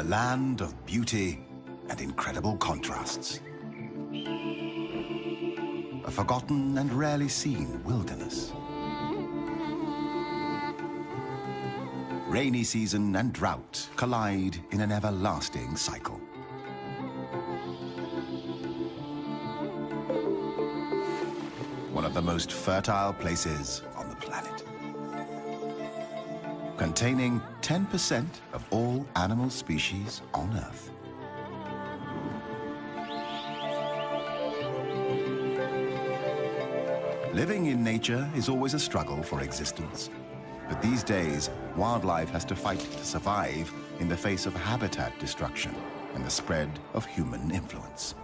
a land of beauty and incredible contrasts. A forgotten and rarely seen wilderness. Rainy season and drought collide in an everlasting cycle. One of the most fertile places on the planet. Containing 10% of all animal species on Earth. Living in nature is always a struggle for existence. But these days, wildlife has to fight to survive in the face of habitat destruction and the spread of human influence.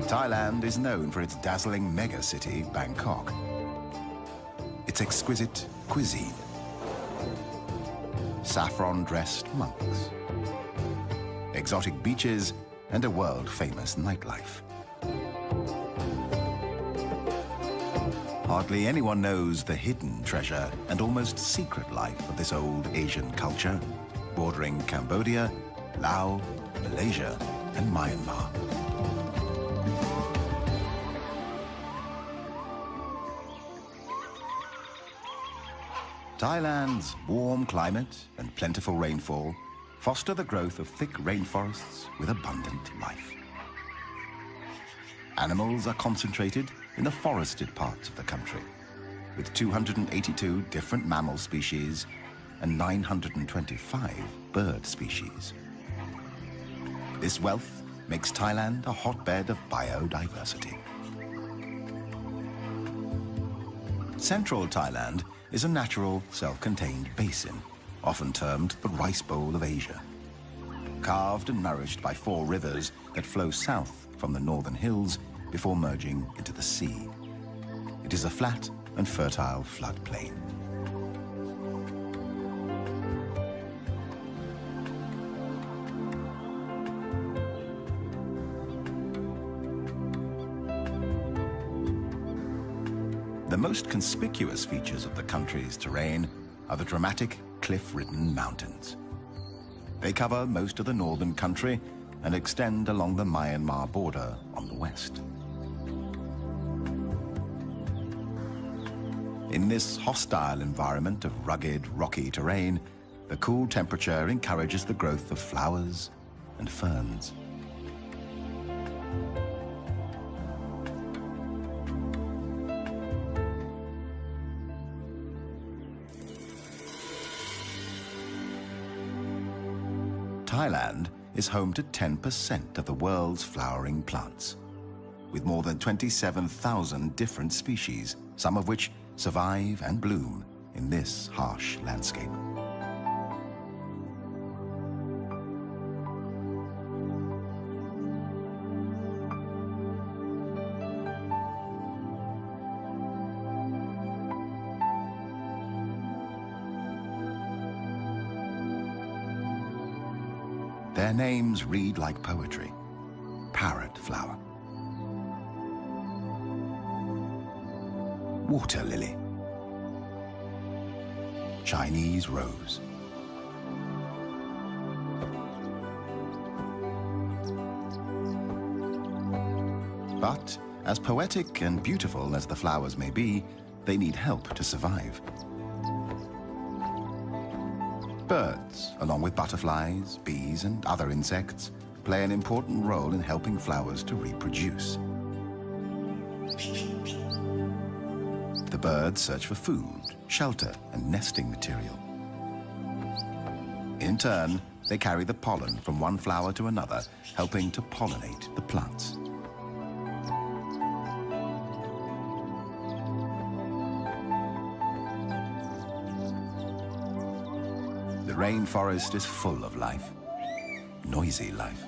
Thailand is known for its dazzling megacity, Bangkok. Its exquisite cuisine. Saffron-dressed monks. Exotic beaches and a world-famous nightlife. Hardly anyone knows the hidden treasure and almost secret life of this old Asian culture, bordering Cambodia, Laos, Malaysia, and Myanmar. Thailand's warm climate and plentiful rainfall foster the growth of thick rainforests with abundant life. Animals are concentrated in the forested parts of the country, with 282 different mammal species and 925 bird species. This wealth makes Thailand a hotbed of biodiversity. Central Thailand is a natural, self-contained basin, often termed the Rice Bowl of Asia. Carved and nourished by 4 rivers that flow south from the northern hills before merging into the sea. It is a flat and fertile floodplain. The most conspicuous features of the country's terrain are the dramatic cliff-ridden mountains. They cover most of the northern country and extend along the Myanmar border on the west. In this hostile environment of rugged, rocky terrain, the cool temperature encourages the growth of flowers and ferns. Thailand is home to 10% of the world's flowering plants, with more than 27,000 different species, some of which survive and bloom in this harsh landscape. Their names read like poetry. Parrot flower. Water lily. Chinese rose. But as poetic and beautiful as the flowers may be, they need help to survive. Birds, along with butterflies, bees, and other insects, play an important role in helping flowers to reproduce. The birds search for food, shelter, and nesting material. In turn, they carry the pollen from one flower to another, helping to pollinate the plants. The rainforest is full of life, noisy life.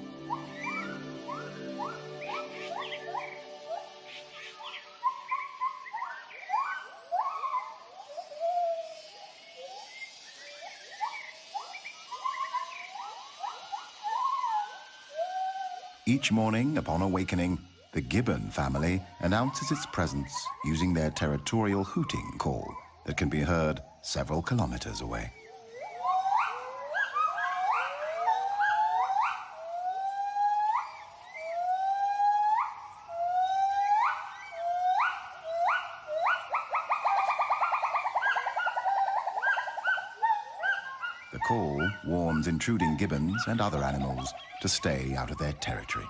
Each morning, upon awakening, the gibbon family announces its presence using their territorial hooting call that can be heard several kilometers away. call warns intruding gibbons and other animals to stay out of their territory.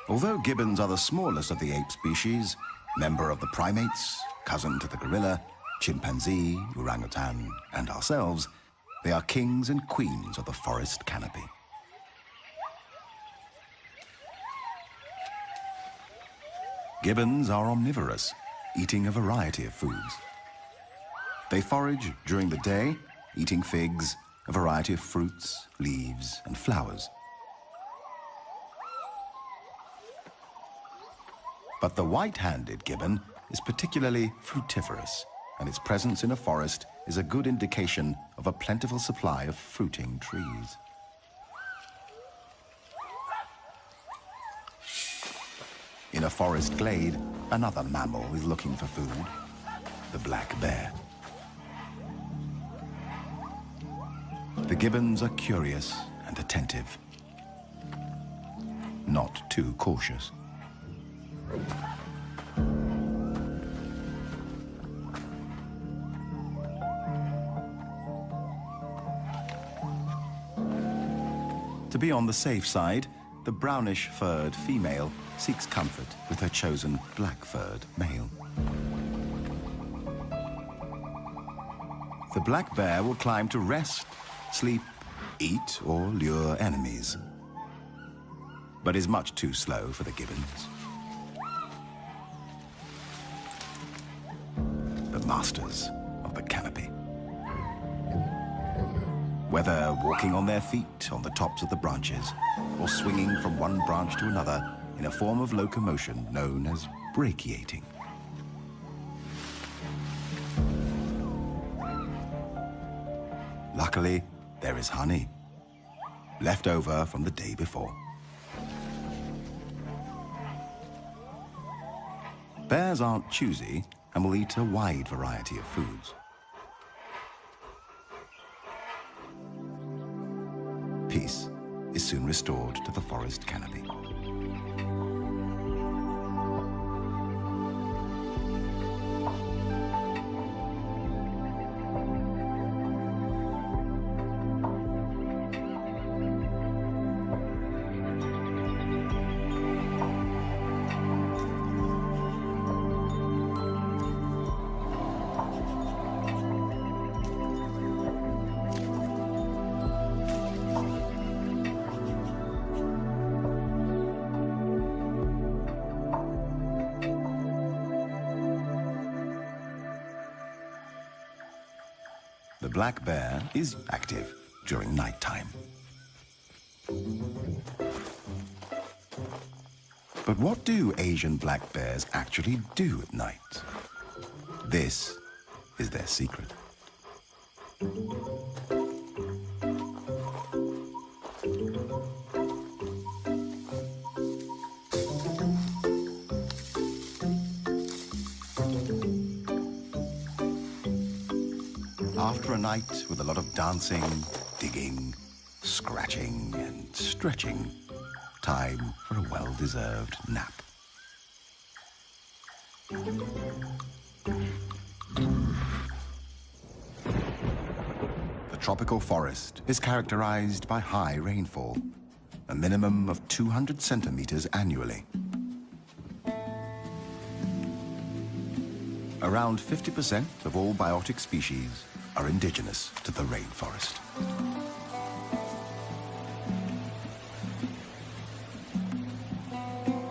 Although gibbons are the smallest of the ape species, member of the primates, cousin to the gorilla, chimpanzee, orangutan, and ourselves, they are kings and queens of the forest canopy. Gibbons are omnivorous, eating a variety of foods. They forage during the day, eating figs, a variety of fruits, leaves, and flowers. But the white-handed gibbon is particularly fruitiferous, and its presence in a forest is a good indication of a plentiful supply of fruiting trees. In a forest glade, another mammal is looking for food, the black bear. The gibbons are curious and attentive, not too cautious. To be on the safe side, the brownish-furred female seeks comfort with her chosen black-furred male. The black bear will climb to rest, sleep, eat, or lure enemies, but is much too slow for the gibbons. The masters of the canopy. Whether walking on their feet on the tops of the branches or swinging from one branch to another in a form of locomotion known as brachiating. Luckily, there is honey, left over from the day before. Bears aren't choosy and will eat a wide variety of foods. Peace is soon restored to the forest canopy. The black bear is active during nighttime. But what do Asian black bears actually do at night? This is their secret. After a night with a lot of dancing, digging, scratching, and stretching, time for a well-deserved nap. The tropical forest is characterized by high rainfall, a minimum of 200 centimeters annually. Around 50% of all biotic species are indigenous to the rainforest.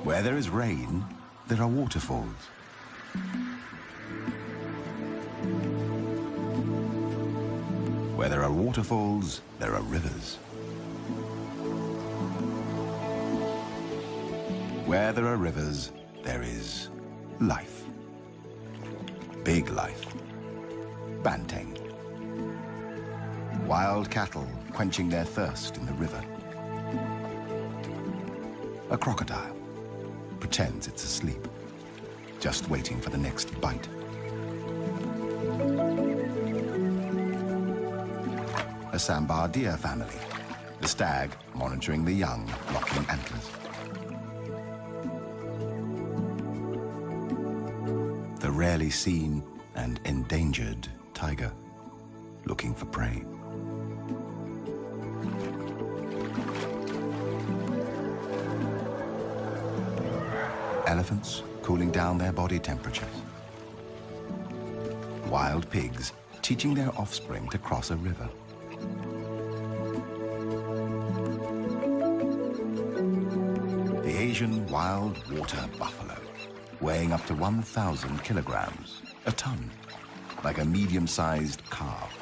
Where there is rain, there are waterfalls. Where there are waterfalls, there are rivers. Where there are rivers, there is life. Big life. Banteng. Wild cattle quenching their thirst in the river. A crocodile pretends it's asleep, just waiting for the next bite. A sambar deer family, the stag monitoring the young, locking antlers. The rarely seen and endangered tiger. looking for prey. Elephants cooling down their body temperatures. Wild pigs teaching their offspring to cross a river. The Asian wild water buffalo, weighing up to 1,000 kilograms, a ton, like a medium-sized calf,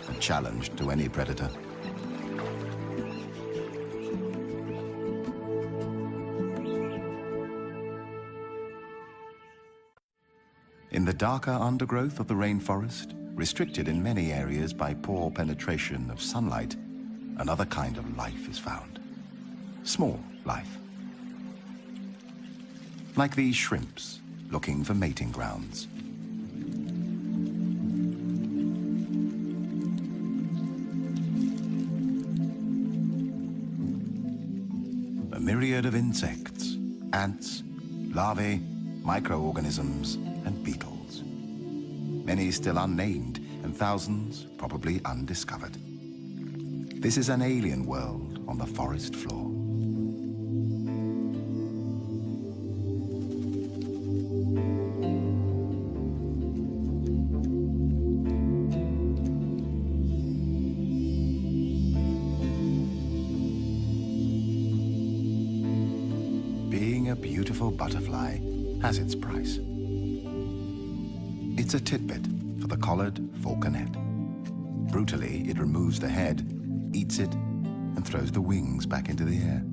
a challenge to any predator. In the darker undergrowth of the rainforest, restricted in many areas by poor penetration of sunlight, another kind of life is found. Small life. Like these shrimps, looking for mating grounds. A myriad of insects, ants, larvae, microorganisms, and beetles. Many still unnamed, and thousands probably undiscovered. This is an alien world on the forest floor. Being a beautiful butterfly has its price. It's a tidbit for the collared falconet. Brutally, it removes the head, eats it, and throws the wings back into the air.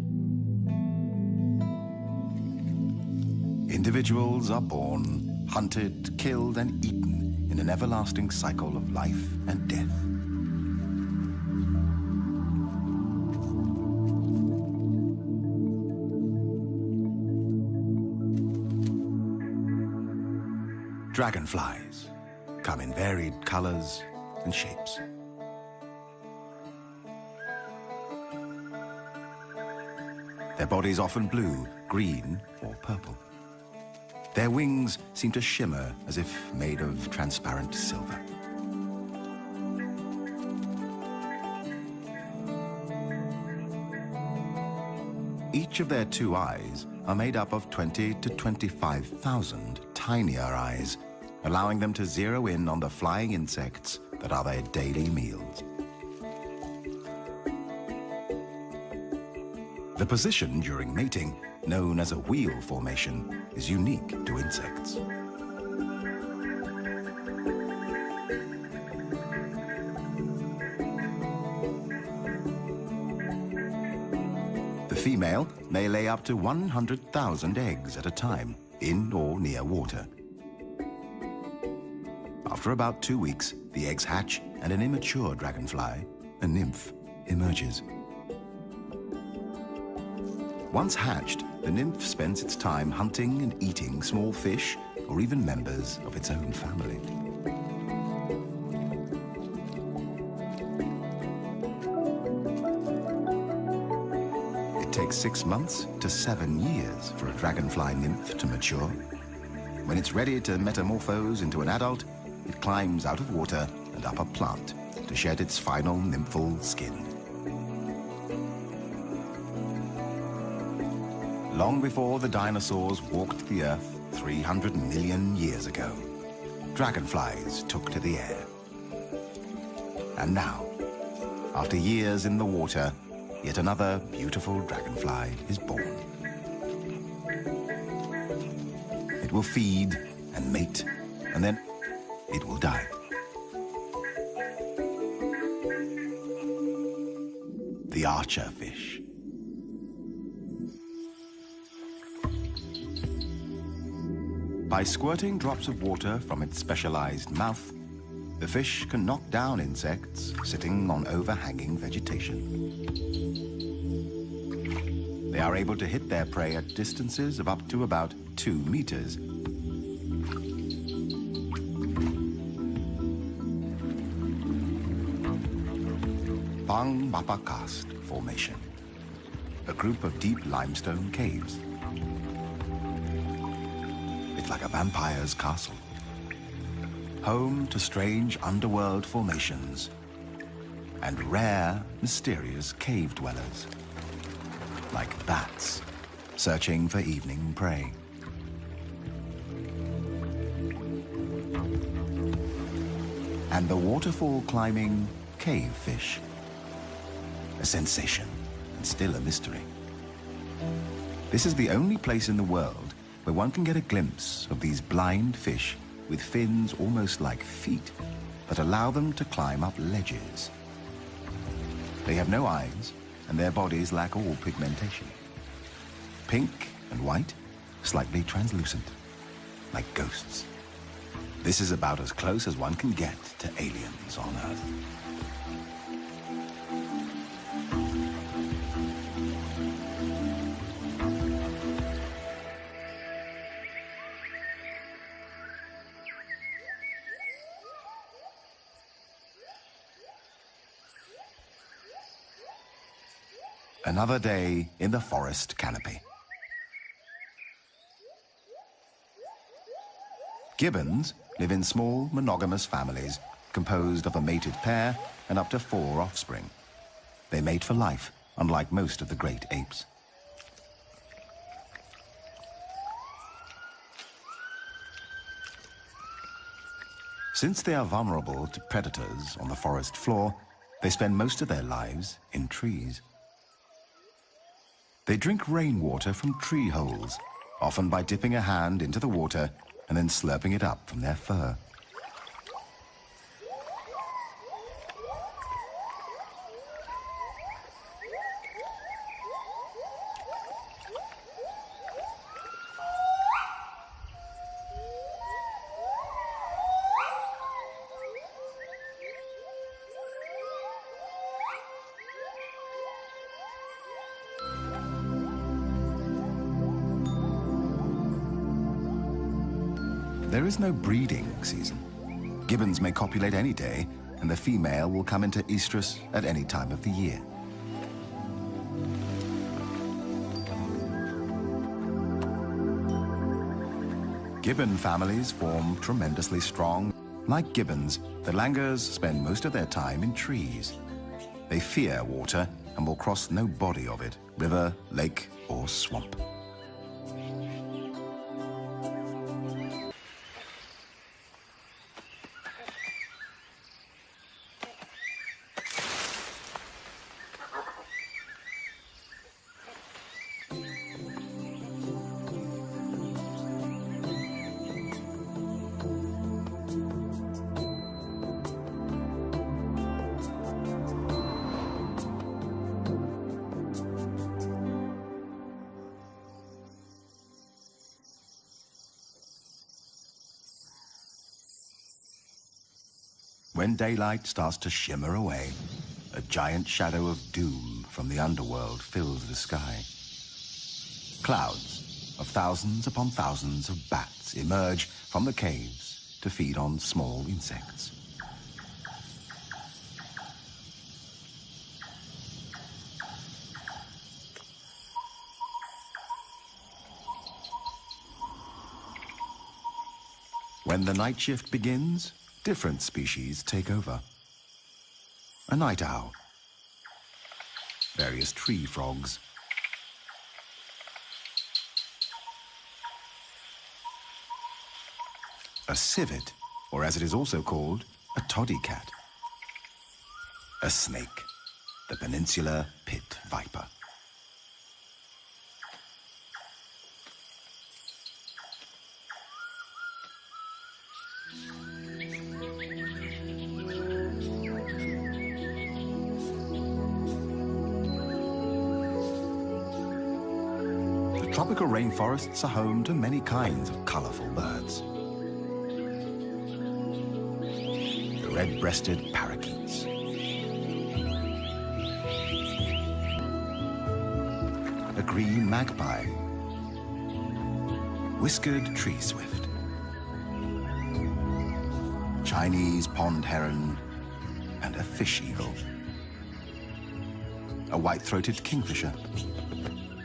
Individuals are born, hunted, killed, and eaten in an everlasting cycle of life and death. Dragonflies come in varied colors and shapes. Their bodies often blue, green, or purple. Their wings seem to shimmer as if made of transparent silver. Each of their two eyes are made up of 20 to 25,000 tinier eyes, allowing them to zero in on the flying insects that are their daily meals. The position during mating, known as a wheel formation, is unique to insects. The female may lay up to 100,000 eggs at a time, in or near water. After about 2 weeks, the eggs hatch and an immature dragonfly, a nymph, emerges. Once hatched, the nymph spends its time hunting and eating small fish or even members of its own family. It takes 6 months to 7 years for a dragonfly nymph to mature. When it's ready to metamorphose into an adult, it climbs out of water and up a plant to shed its final nymphal skin. Long before the dinosaurs walked the earth 300 million years ago, dragonflies took to the air. And now, after years in the water, yet another beautiful dragonfly is born. It will feed and mate, and then it will die. The archer fish. By squirting drops of water from its specialized mouth, the fish can knock down insects sitting on overhanging vegetation. They are able to hit their prey at distances of up to about 2 meters. Pang Mapa Karst Formation, a group of deep limestone caves. It's like a vampire's castle. home to strange underworld formations and rare, mysterious cave dwellers, like bats searching for evening prey. And the waterfall climbing cave fish, a sensation and still a mystery. This is the only place in the world where one can get a glimpse of these blind fish with fins almost like feet that allow them to climb up ledges. They have no eyes, and their bodies lack all pigmentation. Pink and white, slightly translucent, like ghosts. This is about as close as one can get to aliens on Earth. Another day in the forest canopy. Gibbons live in small, monogamous families composed of a mated pair and up to 4 offspring. They mate for life, unlike most of the great apes. Since they are vulnerable to predators on the forest floor, they spend most of their lives in trees. They drink rainwater from tree holes, often by dipping a hand into the water and then slurping it up from their fur. There is no breeding season. Gibbons may copulate any day, and the female will come into estrus at any time of the year. Gibbon families form tremendously strong. Like gibbons, the langurs spend most of their time in trees. They fear water and will cross no body of it, river, lake, or swamp. When daylight starts to shimmer away, a giant shadow of doom from the underworld fills the sky. Clouds of thousands upon thousands of bats emerge from the caves to feed on small insects. When the night shift begins, different species take over. A night owl, various tree frogs, a civet, or as it is also called, a toddy cat, a snake, the peninsular pit viper. Tropical rainforests are home to many kinds of colorful birds. The red-breasted parakeets, a green magpie, whiskered tree swift, Chinese pond heron, and a fish eagle, a white-throated kingfisher,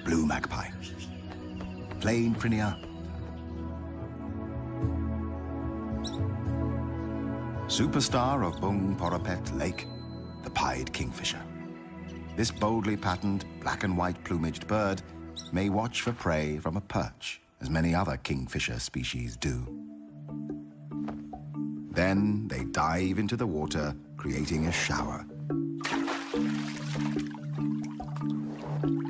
blue magpie, plain prinia, Superstar of Bung Porapet Lake, the pied kingfisher. This boldly patterned black and white plumaged bird may watch for prey from a perch, as many other kingfisher species do. Then they dive into the water, creating a shower,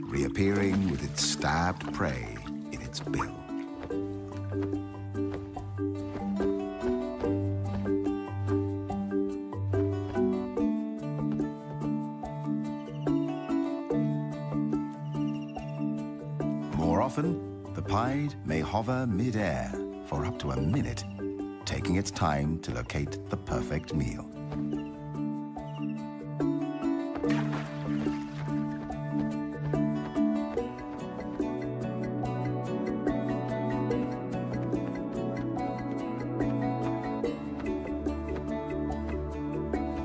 reappearing with its stabbed prey in its bill. More often, the pied may hover mid-air for up to a minute, taking its time to locate the perfect meal.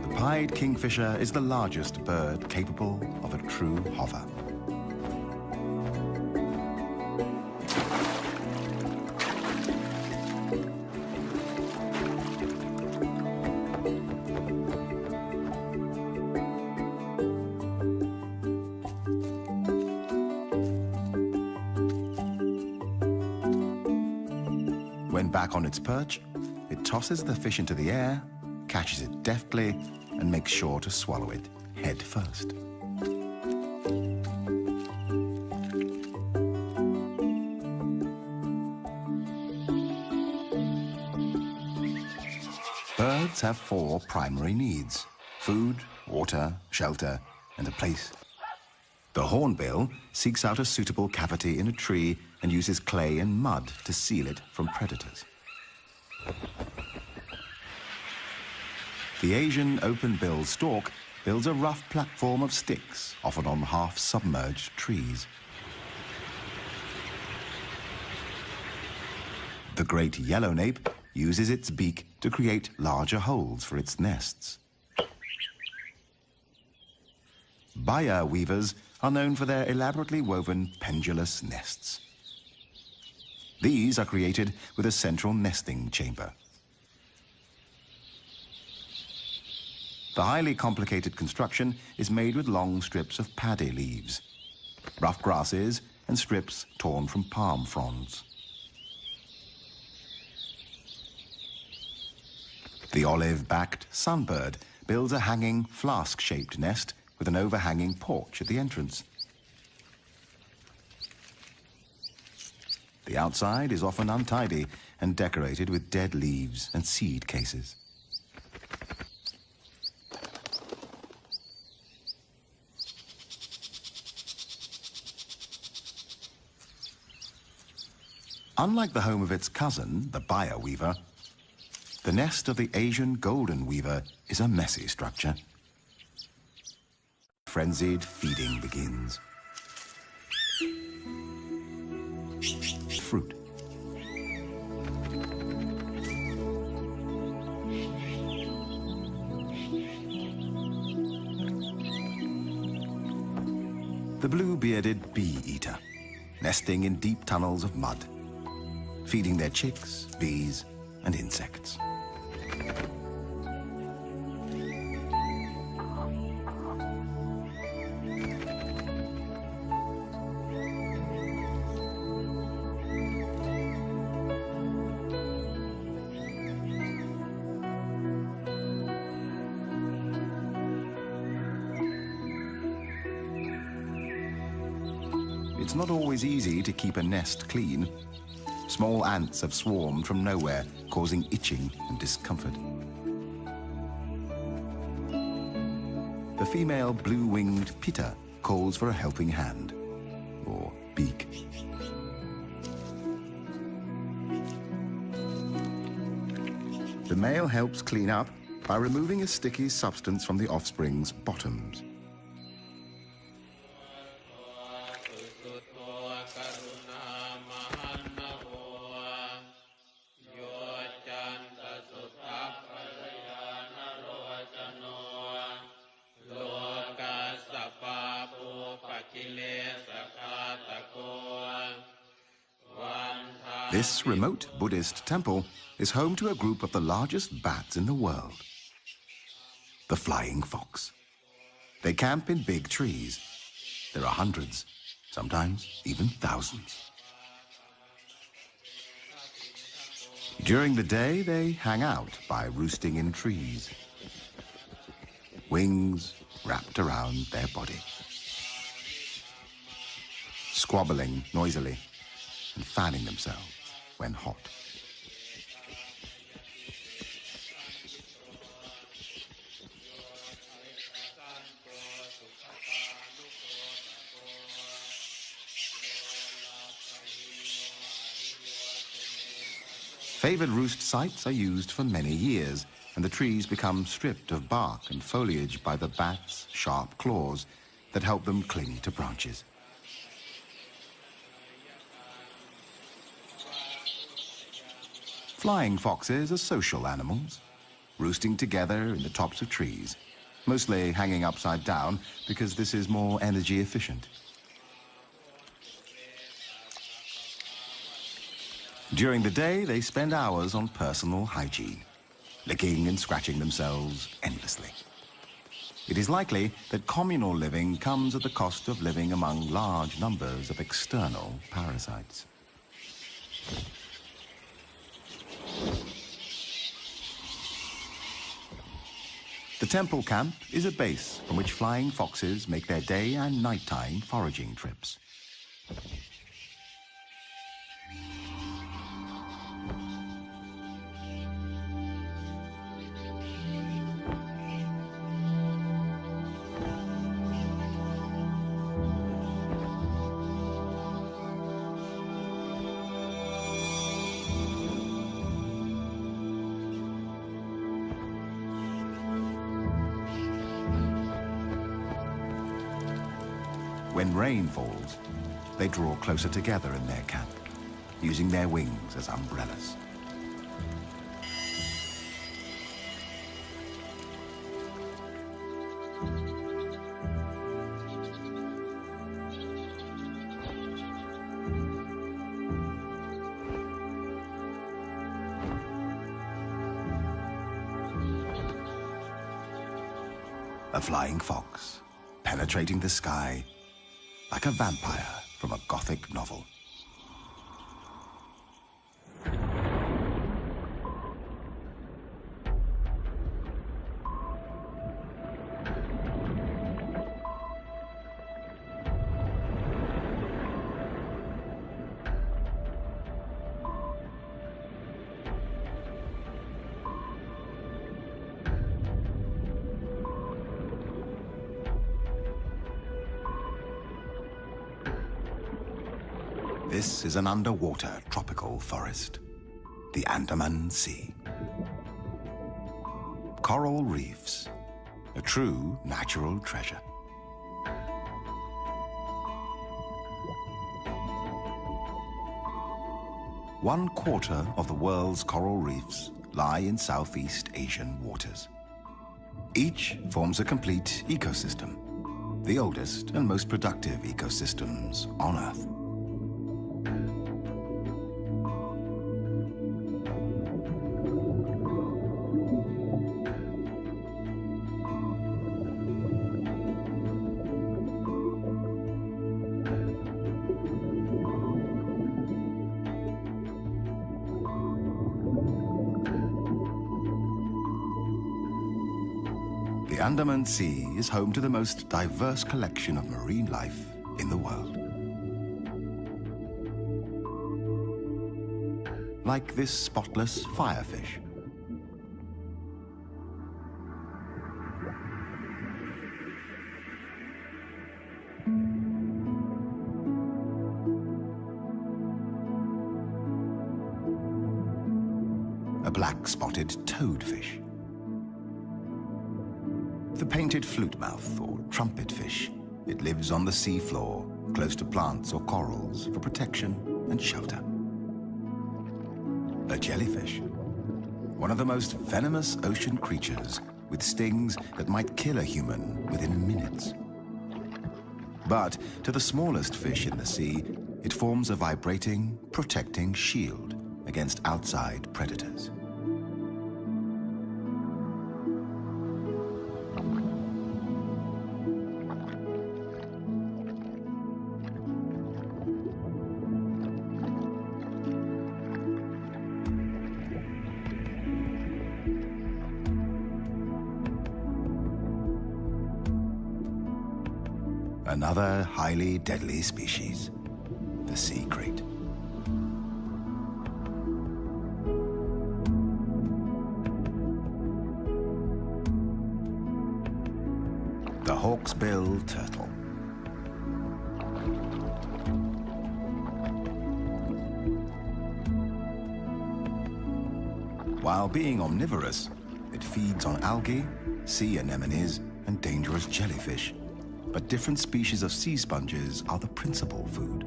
The pied kingfisher is the largest bird capable of a true hover. When back on its perch, it tosses the fish into the air, catches it deftly, and makes sure to swallow it head first. Birds have 4 primary needs: food, water, shelter, and a place. The hornbill seeks out a suitable cavity in a tree and uses clay and mud to seal it from predators. The Asian open-billed stork builds a rough platform of sticks, often on half-submerged trees. The great yellownape uses its beak to create larger holes for its nests. Baya weavers are known for their elaborately woven pendulous nests. These are created with a central nesting chamber. The highly complicated construction is made with long strips of paddy leaves, rough grasses, and strips torn from palm fronds. The olive-backed sunbird builds a hanging flask-shaped nest with an overhanging porch at the entrance. The outside is often untidy and decorated with dead leaves and seed cases. Unlike the home of its cousin, the Baya weaver, the nest of the Asian golden weaver is a messy structure. Frenzied feeding begins. Fruit. The blue-bearded bee-eater, nesting in deep tunnels of mud, feeding their chicks, bees, and insects. It's not always easy to keep a nest clean. Small ants have swarmed from nowhere, causing itching and discomfort. The female blue-winged pitta calls for a helping hand, or beak. The male helps clean up by removing a sticky substance from the offspring's bottoms. This remote Buddhist temple is home to a group of the largest bats in the world, the flying fox. They camp in big trees. There are hundreds, sometimes even thousands. During the day, they hang out by roosting in trees, wings wrapped around their body, squabbling noisily and fanning themselves when hot. Favored roost sites are used for many years, and the trees become stripped of bark and foliage by the bats' sharp claws that help them cling to branches. Flying foxes are social animals, roosting together in the tops of trees, mostly hanging upside down because this is more energy efficient. During the day, they spend hours on personal hygiene, licking and scratching themselves endlessly. It is likely that communal living comes at the cost of living among large numbers of external parasites. The temple camp is a base from which flying foxes make their day and nighttime foraging trips. When rain falls, they draw closer together in their camp, using their wings as umbrellas. A flying fox, penetrating the sky like a vampire from a Gothic novel. This is an underwater tropical forest, the Andaman Sea. Coral reefs, a true natural treasure. One quarter of the world's coral reefs lie in Southeast Asian waters. Each forms a complete ecosystem, the oldest and most productive ecosystems on Earth. The Andaman Sea is home to the most diverse collection of marine life in the world. Like this spotless firefish. A black-spotted toadfish. The painted flutemouth or trumpetfish. It lives on the seafloor, close to plants or corals for protection and shelter. A jellyfish, one of the most venomous ocean creatures with stings that might kill a human within minutes. But to the smallest fish in the sea, it forms a vibrating, protecting shield against against outside predators. Another highly deadly species, the sea krait. The hawksbill turtle. While being omnivorous, it feeds on algae, sea anemones, and dangerous jellyfish. But different species of sea sponges are the principal food.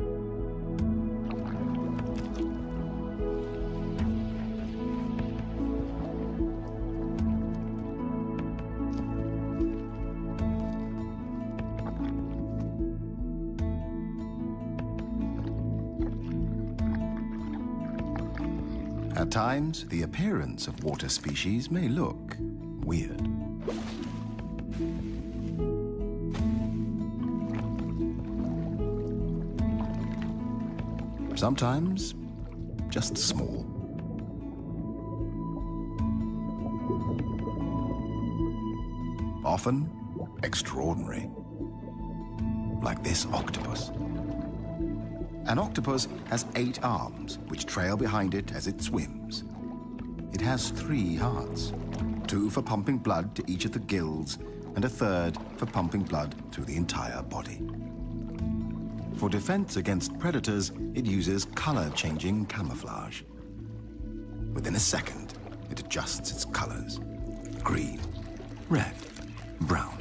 At times, the appearance of water species may look weird. Sometimes, just small. Often, extraordinary. Like this octopus. An octopus has 8 arms, which trail behind it as it swims. It has 3 hearts, 2 for pumping blood to each of the gills, and a 3rd for pumping blood through the entire body. For defense against predators, it uses color-changing camouflage. Within a second, it adjusts its colors: green, red, brown.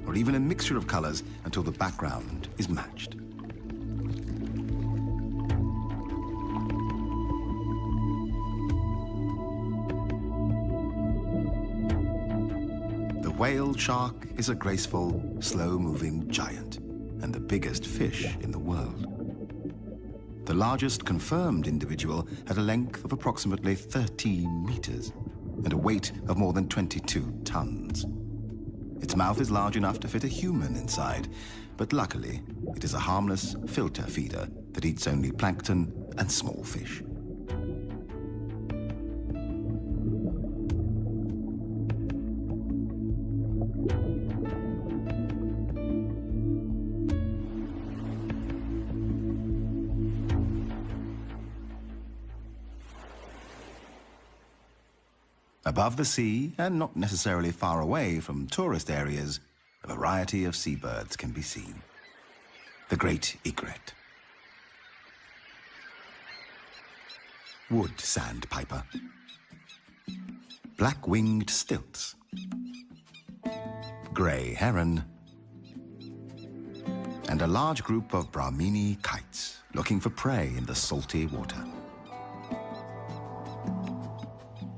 Or even a mixture of colors until the background is matched. The whale shark is a graceful, slow-moving giant and the biggest fish in the world. The largest confirmed individual had a length of approximately 13 meters and a weight of more than 22 tons. Its mouth is large enough to fit a human inside, but luckily, it is a harmless filter feeder that eats only plankton and small fish. Above the sea, and not necessarily far away from tourist areas, a variety of seabirds can be seen. The great egret, wood sandpiper, black-winged stilts, grey heron, and a large group of Brahmini kites looking for prey in the salty water.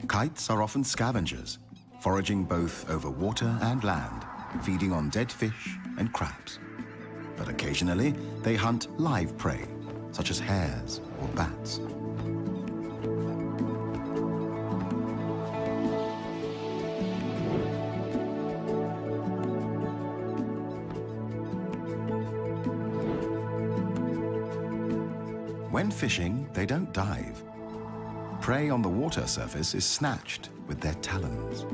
Kites are often scavengers, foraging both over water and land, feeding on dead fish and crabs. But occasionally, they hunt live prey, such as hares or bats. When fishing, they don't dive. Prey on the water surface is snatched with their talons.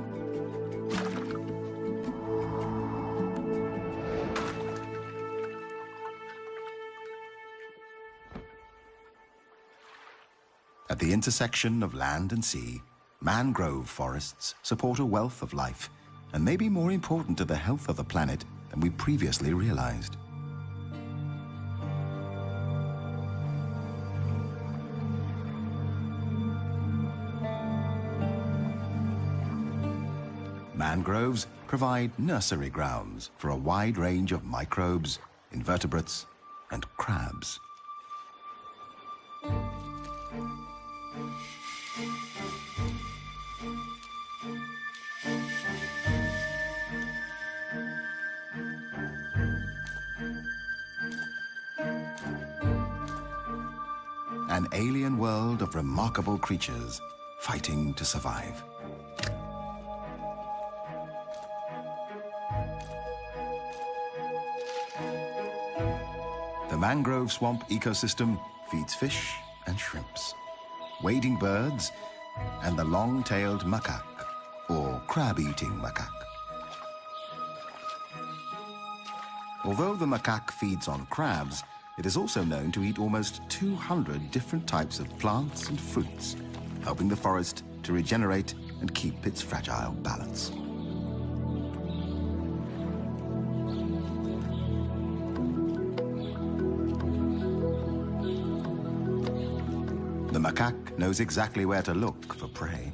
At the intersection of land and sea, mangrove forests support a wealth of life and may be more important to the health of the planet than we previously realized. Mangroves provide nursery grounds for a wide range of microbes, invertebrates, and crabs. an alien world of remarkable creatures fighting to survive. The mangrove swamp ecosystem feeds fish and shrimps, wading birds, and the long-tailed macaque, or crab-eating macaque. Although the macaque feeds on crabs, it is also known to eat almost 200 different types of plants and fruits, helping the forest to regenerate and keep its fragile balance. The macaque knows exactly where to look for prey.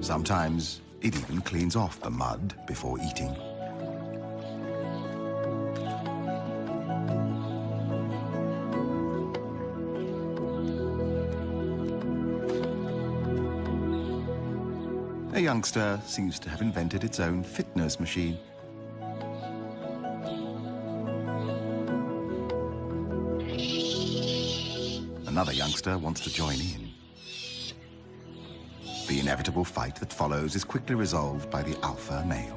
Sometimes it even cleans off the mud before eating. A youngster seems to have invented its own fitness machine. Another youngster wants to join in. The inevitable fight that follows is quickly resolved by the alpha male.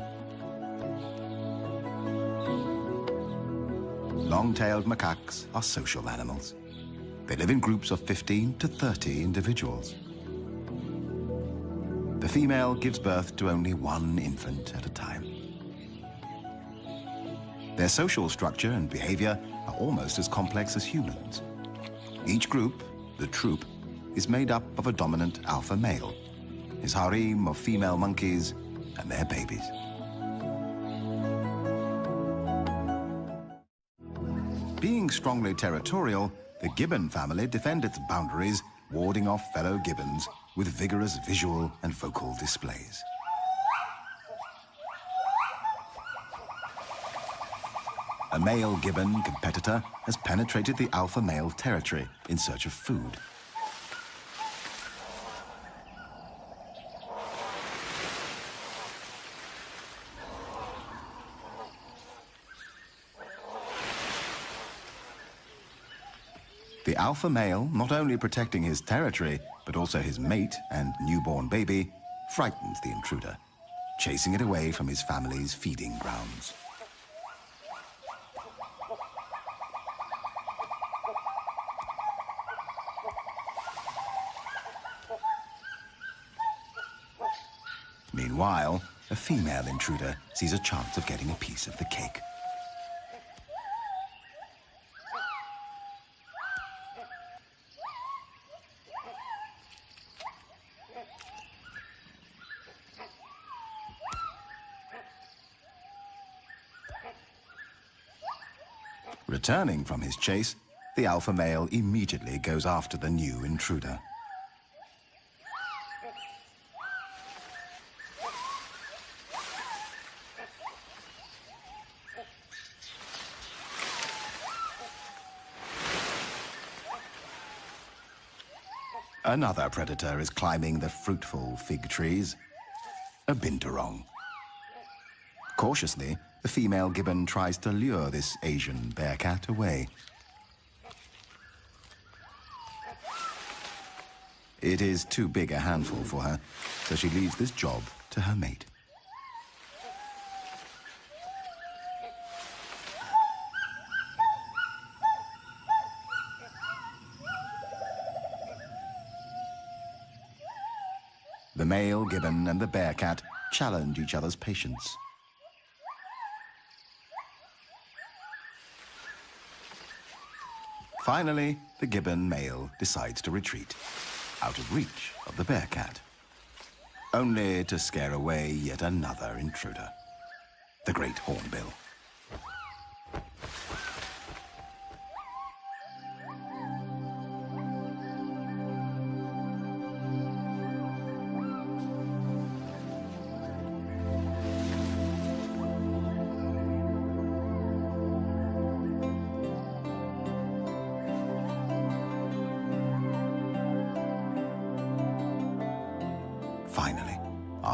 Long-tailed macaques are social animals. They live in groups of 15 to 30 individuals. The female gives birth to only one infant at a time. Their social structure and behavior are almost as complex as humans. Each group, the troop, is made up of a dominant alpha male, his harem of female monkeys, and their babies. Being strongly territorial, the gibbon family defend its boundaries, warding off fellow gibbons with vigorous visual and vocal displays. A male gibbon competitor has penetrated the alpha male territory in search of food. The alpha male, not only protecting his territory, but also his mate and newborn baby, frightens the intruder, chasing it away from his family's feeding grounds. Meanwhile, a female intruder sees a chance of getting a piece of the cake. Returning from his chase, the alpha male immediately goes after the new intruder. Another predator is climbing the fruitful fig trees, a binturong. Cautiously, the female gibbon tries to lure this Asian bearcat away. It is too big a handful for her, so she leaves this job to her mate. The male gibbon and the bearcat challenge each other's patience. Finally, the gibbon male decides to retreat, out of reach of the bearcat, only to scare away yet another intruder, the great hornbill.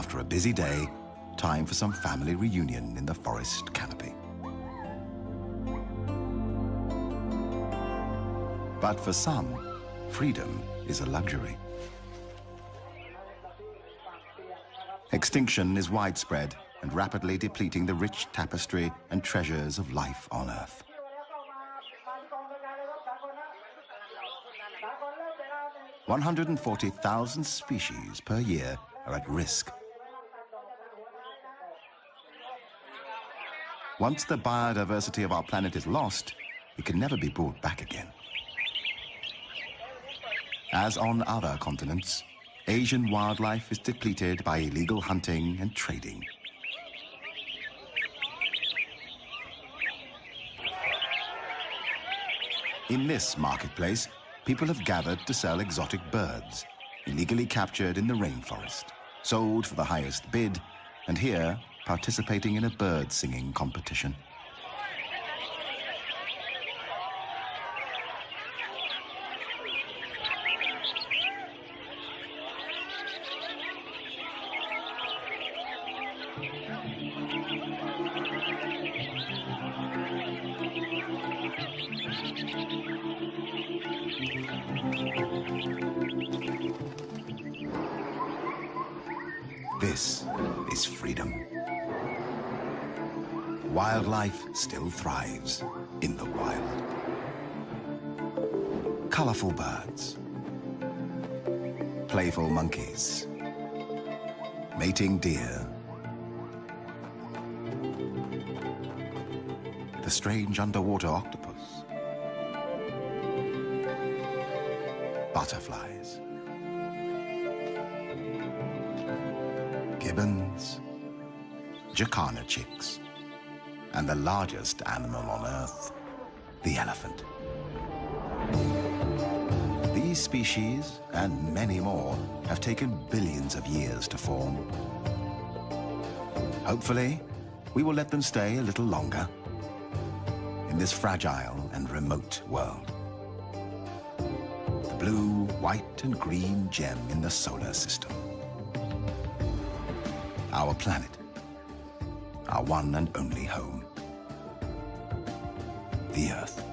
After a busy day, time for some family reunion in the forest canopy. But for some, freedom is a luxury. Extinction is widespread and rapidly depleting the rich tapestry and treasures of life on Earth. 140,000 species per year are at risk. Once the biodiversity of our planet is lost, it can never be brought back again. As on other continents, Asian wildlife is depleted by illegal hunting and trading. In this marketplace, people have gathered to sell exotic birds, illegally captured in the rainforest, sold for the highest bid, and here participating in a bird singing competition. This is freedom. Wildlife still thrives in the wild. Colorful birds, playful monkeys, mating deer, the strange underwater octopus, butterflies, gibbons, jacana chicks, and the largest animal on Earth, the elephant. These species, and many more, have taken billions of years to form. Hopefully, we will let them stay a little longer in this fragile and remote world. The blue, white, and green gem in the solar system. Our planet, our one and only home, the Earth.